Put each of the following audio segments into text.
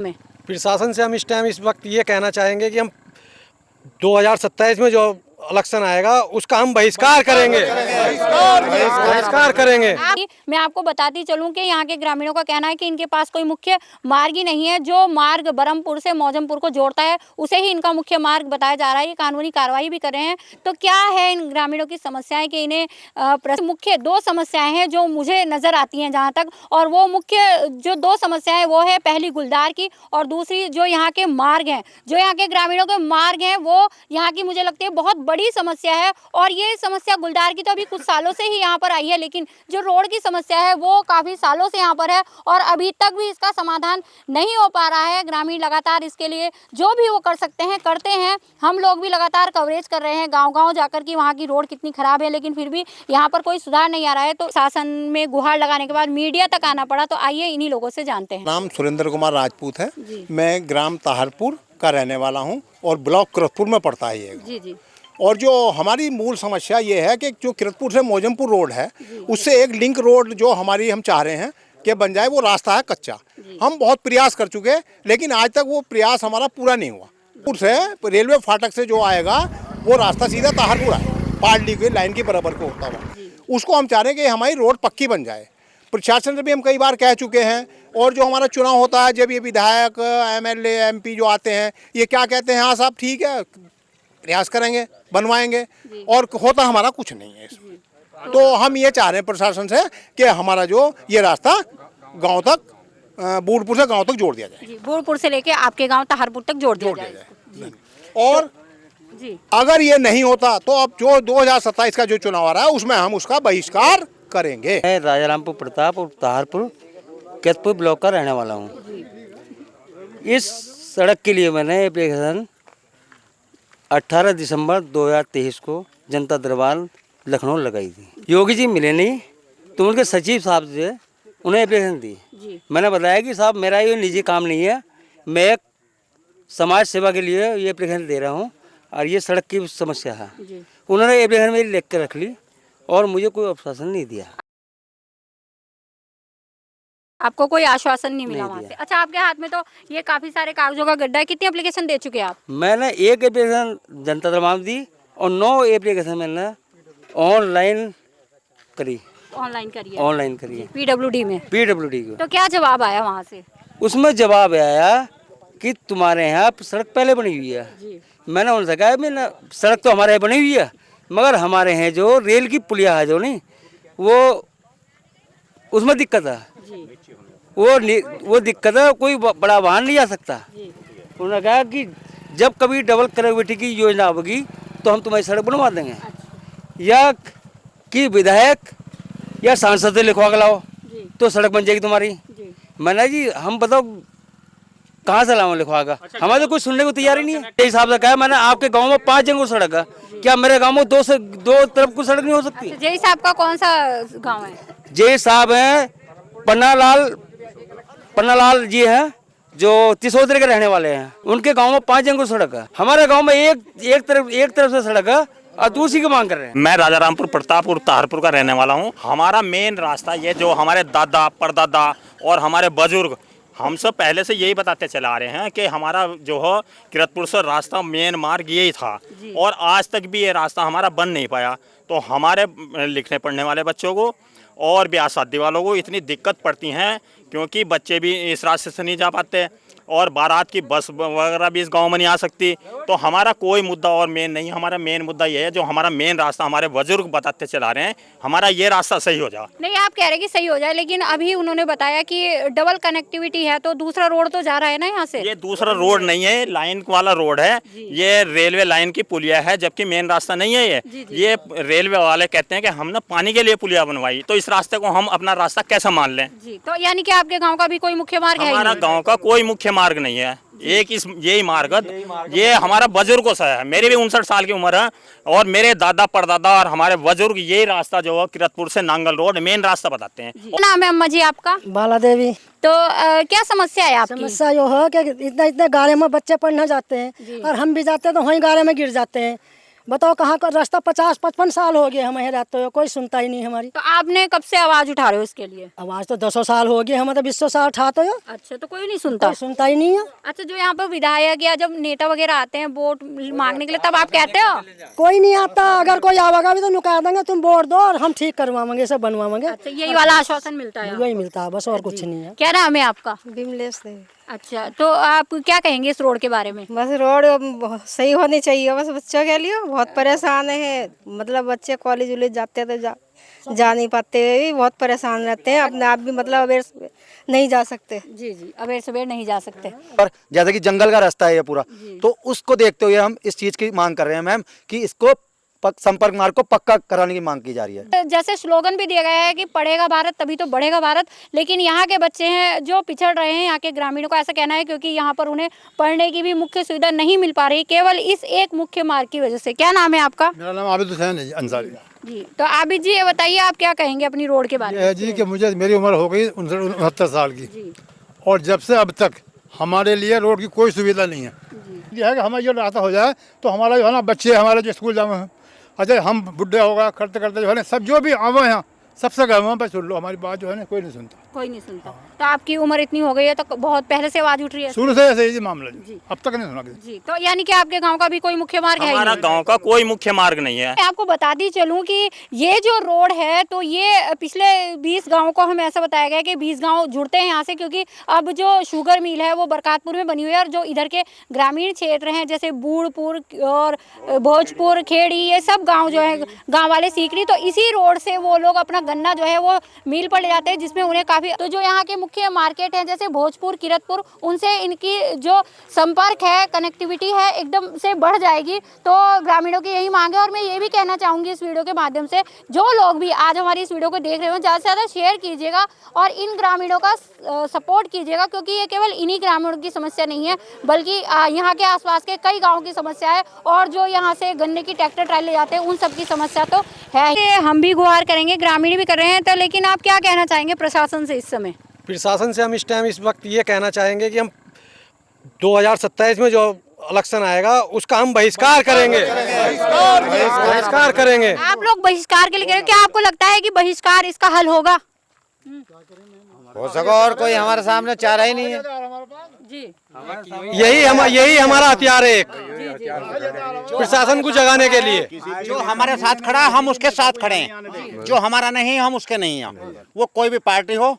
में प्रशासन से हम इस टाइम इस वक्त ये कहना चाहेंगे कि हम 2027 में जो इलेक्शन आएगा उसका हम बहिष्कार करेंगे, बहिष्कार करेंगे। मैं आपको बताती चलूं कि यहाँ के ग्रामीणों का कहना है कि इनके पास कोई मुख्य मार्ग ही नहीं है। जो मार्ग बरहमपुर से मौजमपुर को जोड़ता है उसे ही इनका मुख्य मार्ग बताया जा रहा है। ये कानूनी कार्रवाई भी कर रहे हैं। तो क्या है इन ग्रामीणों की समस्याएं कि इन्हें मुख्य दो समस्याएं हैं जो मुझे नजर आती हैं जहाँ तक, और वो मुख्य जो दो समस्याएं वो है पहली गुलदार की और दूसरी जो यहाँ के मार्ग हैं। जो यहाँ के ग्रामीणों के मार्ग हैं वो यहाँ की मुझे लगती है बहुत बड़ी समस्या है। और ये समस्या गुलदार की तो अभी कुछ सालों से ही यहाँ पर आई है, लेकिन जो रोड की समस्या है वो काफ़ी सालों से यहाँ पर है और अभी तक भी इसका समाधान नहीं हो पा रहा है। ग्रामीण लगातार इसके लिए जो भी वो कर सकते हैं करते हैं। हम लोग भी लगातार कवरेज कर रहे हैं गांव-गांव जाकर कि वहाँ की रोड कितनी खराब है, लेकिन फिर भी यहाँ पर कोई सुधार नहीं आ रहा है। तो शासन में गुहार लगाने के बाद मीडिया तक आना पड़ा। तो आइए इन्हीं लोगों से जानते हैं। नाम सुरेंद्र कुमार राजपूत है। मैं ग्राम ताहरपुर का रहने वाला हूँ और ब्लॉक किरतपुर में पड़ता है ये। जी। और जो हमारी मूल समस्या ये है कि जो किरतपुर से मौजमपुर रोड है उससे एक लिंक रोड जो हमारी हम चाह रहे हैं कि बन जाए, वो रास्ता है कच्चा। हम बहुत प्रयास कर चुके हैं लेकिन आज तक वो प्रयास हमारा पूरा नहीं हुआ। किरतपुर से रेलवे फाटक से जो आएगा वो रास्ता सीधा ताहरपुर है, पार्ली के लाइन के बराबर को होता हुआ। उसको हम चाह रहे हैं कि हमारी रोड पक्की बन जाए। प्रशासन से भी हम कई बार कह चुके हैं और जो हमारा चुनाव होता है जब ये विधायक MLA MP जो आते हैं ये क्या कहते हैं, हाँ साहब ठीक है प्रयास करेंगे बनवाएंगे, और होता हमारा कुछ नहीं है इसमें। तो हम ये चाह रहे हैं प्रशासन से कि हमारा जो ये रास्ता गांव तक बूढ़पुर से गांव तक जोड़ दिया जाए। बूढ़पुर से लेके आपके गांव ताहरपुर तक जोड़ दिया जाए। और अगर ये नहीं होता तो अब जो 2027 का जो चुनाव आ रहा है उसमें हम उसका बहिष्कार करेंगे। मैं राजारामपुर प्रताप और ताहरपुर किरतपुर ब्लॉक का रहने वाला हूँ। इस सड़क के लिए मैंने एप्लीकेशन 18 दिसंबर 2023 को जनता दरबार लखनऊ लगाई थी। योगी जी मिले नहीं तो उनके सचिव साहब से उन्हें एप्लीकेशन दी। मैंने बताया कि साहब मेरा ये निजी काम नहीं है, मैं एक समाज सेवा के लिए ये एप्लीकेशन दे रहा हूँ और ये सड़क की समस्या है। उन्होंने एप्लीकेशन मेरी लिख कर रख ली और मुझे कोई आश्वासन नहीं दिया। आपको कोई आश्वासन नहीं मिला वहाँ से? अच्छा, आपके हाथ में तो ये काफी सारे कागजों का गड्ढा है। कितनी एप्लीकेशन दे चुके हैं आप? मैंने एक एप्लीकेशन जनता दरबार दी और 9 एप्लीकेशन मैंने ऑनलाइन करी। ऑनलाइन करी PWD में। PWD को। तो क्या जवाब आया वहाँ से? उसमें जवाब आया कि तुम्हारे यहाँ सड़क पहले बनी हुई है। मैंने उनसे कहा मैंने सड़क तो हमारे यहाँ बनी हुई है मगर हमारे यहाँ जो रेल की पुलिया है जो नहीं वो उसमें दिक्कत है। वो दिक्कत है, कोई बड़ा वाहन नहीं जा सकता। उन्होंने कहा कि जब कभी डबल कनेक्टिविटी की योजना होगी तो हम तुम्हारी सड़क बनवा देंगे। या कि विधायक या सांसद से लिखवा के लाओ तो सड़क बन जाएगी तुम्हारी। मैंने जी हम बताओ कहाँ से लाऊं लिखवा कर? हमारे तो कोई सुनने को तैयार ही नहीं है। इस हिसाब से कहा मैंने आपके गांव में 5 जगह सड़क है, क्या मेरे गांव में 2 तरफ को सड़क नहीं हो सकती? जय साहब का कौन सा गाँव है? जय साहब है पन्नालाल जी हैं जो तिसोदरे के रहने वाले हैं। उनके गांव में 5 जगह सड़क है, हमारे गांव में एक तरफ से सड़क है और दूसरी की मांग कर रहे हैं। मैं राजारामपुर प्रताप और ताहरपुर का रहने वाला हूँ। हमारा मेन रास्ता ये जो हमारे दादा परदादा और हमारे बुजुर्ग हम सब पहले से यही बताते चले आ रहे हैं कि हमारा जो है किरतपुर से रास्ता मेन मार्ग यही था और आज तक भी ये रास्ता हमारा बन नहीं पाया। तो हमारे लिखने पढ़ने वाले बच्चों को और ब्याह शादी वालों को इतनी दिक्कत पड़ती हैं क्योंकि बच्चे भी इस रास्ते से नहीं जा पाते और बारात की बस वगैरह भी इस गांव में नहीं आ सकती। तो हमारा कोई मुद्दा और मेन नहीं, हमारा मेन मुद्दा ये है जो हमारा मेन रास्ता हमारे बुजुर्ग बताते चला रहे हैं हमारा ये रास्ता सही हो जाए। नहीं, आप कह रहे हैं कि सही हो जाए, लेकिन अभी उन्होंने बताया कि डबल कनेक्टिविटी है तो दूसरा रोड तो जा रहा है ना यहाँ से। ये दूसरा रोड नहीं है, लाइन वाला रोड है। ये रेलवे लाइन की पुलिया है जबकि मेन रास्ता नहीं है। ये रेलवे वाले कहते हैं कि हमने पानी के लिए पुलिया बनवाई, तो इस रास्ते को हम अपना रास्ता कैसे मान लें? तो यानी कि आपके गाँव का भी कोई मुख्य मार्ग है? हमारा गाँव का कोई मुख्य मार्ग नहीं है, एक यही मार्ग ये हमारा बुजुर्गों से है। मेरी भी 59 साल की उम्र है और मेरे दादा परदादा और हमारे बुजुर्ग यही रास्ता जो है किरतपुर से नांगल रोड मेन रास्ता बताते हैं। नाम है अम्मा जी आपका? बाला देवी। तो क्या समस्या है आपकी? समस्या यो है कि इतने गाड़ी में बच्चे पढ़ने जाते हैं और हम भी जाते हैं तो वहीं गाड़ी में गिर जाते हैं। बताओ कहाँ का रास्ता 50-55 साल हो गए हमें रहते हुए, कोई सुनता ही नहीं हमारी। तो आपने कब से आवाज उठा रहे हो इसके लिए? आवाज तो 200 साल हो गए, हम तो 20 साल उठाते हो, अच्छा, तो कोई नहीं सुनता? कोई सुनता ही नहीं है। अच्छा, जो यहाँ पर विधायक या जब नेता वगैरह आते हैं वोट मांगने के लिए, तब आप कहते हो? कोई नहीं आता, अगर कोई आवेगा भी तो नुका देंगे, तुम वोट दो और हम ठीक करवाएंगे, सब बनवाएंगे। अच्छा, यही वाला आश्वासन मिलता है? यही मिलता है बस, और कुछ नहीं है। क्या नाम है आपका? विमलेश देवी। अच्छा, तो आप क्या कहेंगे इस रोड के बारे में? बस रोड सही होनी चाहिए बस बच्चों के लिए, बहुत परेशान है। मतलब बच्चे कॉलेज वॉलेज जाते हैं तो जा नहीं पाते, भी बहुत परेशान रहते हैं। अपने आप भी मतलब अवेयर नहीं जा सकते। जी जी, अवेर सवेर नहीं जा सकते। और जैसे कि जंगल का रास्ता है ये पूरा, तो उसको देखते हुए हम इस चीज़ की मांग कर रहे हैं मैम कि इसको संपर्क मार्ग को पक्का कराने की मांग की जा रही है। जैसे स्लोगन भी दिया गया है कि पढ़ेगा भारत तभी तो बढ़ेगा भारत, लेकिन यहाँ के बच्चे हैं जो पिछड़ रहे हैं, यहाँ के ग्रामीणों का ऐसा कहना है क्योंकि यहाँ पर उन्हें पढ़ने की भी मुख्य सुविधा नहीं मिल पा रही, केवल इस एक मुख्य मार्ग की वजह से। क्या नाम है आपका? मेरा नाम आबिद हुसैन है अंसारी जी, तो आबिद जी ये बताइए आप क्या कहेंगे अपनी रोड के बारे में? जी कि मुझे मेरी उम्र हो गई 69 साल की, और जब से अब तक हमारे लिए रोड की कोई सुविधा नहीं है। ये है कि हमारा जो रास्ता हो जाए तो हमारा जो है ना, बच्चे हमारे जो स्कूल जाए हैं, अच्छा हम बुढ़े होगा करते करते जो है ना, सब जो भी आवे हैं सबसे गए हुए, बस सुन लो हमारी बात, जो है ना कोई नहीं सुनता। कोई नहीं सुनता। तो आपकी उम्र इतनी हो गई है तो बहुत पहले से आवाज उठ रही है? शुरू से ऐसे ही मामला जी, अब तक नहीं सुना किसी। जी, तो यानी कि आपके गांव का भी कोई मुख्य मार्ग है? हमारा गांव का कोई मुख्य मार्ग नहीं है। मैं आपको बताती चलूं कि ये जो रोड है तो ये पिछले 20 गांवों को हमें ऐसा बताया गया कि 20 गांव जुड़ते हैं यहाँ से, क्योंकि अब जो शुगर मिल है वो बरकातपुर में बनी हुई है, और जो इधर के ग्रामीण क्षेत्र हैं जैसे बूढ़पुर और भोजपुर, खेड़ी, ये सब गाँव जो है गाँव वाले सीकरी, तो इसी रोड से वो लोग अपना गन्ना जो है वो मिल पर ले जाते हैं, जिसमें उन्हें काफ़ी, तो जो यहाँ के मुख्य मार्केट हैं जैसे भोजपुर, किरतपुर, उनसे इनकी जो संपर्क है, कनेक्टिविटी है, एकदम से बढ़ जाएगी। तो ग्रामीणों की यही मांग है, और मैं ये भी कहना चाहूँगी इस वीडियो के माध्यम से, जो लोग भी आज हमारी इस वीडियो को देख रहे हो, ज़्यादा से ज़्यादा शेयर कीजिएगा और इन ग्रामीणों का सपोर्ट कीजिएगा, क्योंकि ये केवल इन्हीं ग्रामीणों की समस्या नहीं है, बल्कि यहाँ के आसपास के कई गाँवों की समस्या है, और जो यहाँ से गन्ने की ट्रैक्टर ट्राली ले जाते हैं उन सब की समस्या तो है। हम भी गुहार करेंगे, ग्रामीण भी कर रहे हैं, तो लेकिन आप क्या कहना चाहेंगे प्रशासन से इस समय? प्रशासन से हम इस टाइम इस वक्त ये कहना चाहेंगे कि हम 2027 में जो इलेक्शन आएगा उसका हम बहिष्कार करेंगे, बहिष्कार करेंगे। आप लोग बहिष्कार के लिए कह रहे हो, क्या आपको लगता है कि बहिष्कार इसका हल होगा? हो सका और कोई हमारे सामने चारा ही नहीं है जी, यही हमारा हथियार है एक, प्रशासन को जगाने के लिए। जो हमारे साथ खड़ा है हम उसके साथ खड़े हैं, जो हमारा नहीं है हम उसके नहीं हैं, वो कोई भी पार्टी हो,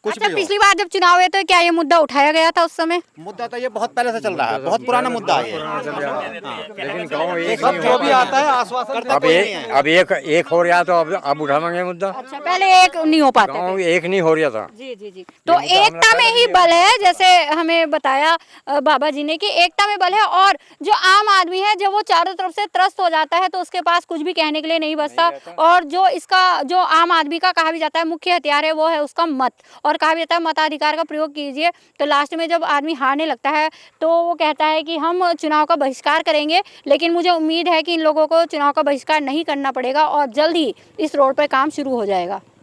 कुछ अच्छा, भी हो। पिछली बार जब चुनाव हुए तो क्या ये मुद्दा उठाया गया था उस समय? मुद्दा तो ये बहुत पहले से चल रहा है, बहुत पुराना मुद्दा है ये। सब जो भी आता है आश्वासन अब एक हो रहा तो अब उठाएंगे मुद्दा। अच्छा, पहले एक नहीं हो पाते गाँव थे। एक नहीं हो रहा था। जी जी जी, तो एकता में ही बल है, जैसे हमें बताया बाबा जी ने कि एकता में बल है, और जो आम आदमी है जब वो चारों तरफ से त्रस्त हो जाता है तो उसके पास कुछ भी कहने के लिए नहीं बचता, और जो इसका जो आम आदमी का कहा भी जाता है मुख्य हथियार है वो है उसका मत, और कहा भी जाता है मताधिकार का प्रयोग कीजिए। तो लास्ट में जब आदमी हारने लगता है तो वो कहता है कि हम चुनाव का बहिष्कार करेंगे, लेकिन मुझे उम्मीद है कि इन लोगों को चुनाव का बहिष्कार नहीं करना पड़ेगा और जल्द ही इस रोड पर काम शुरू हो जाएगा।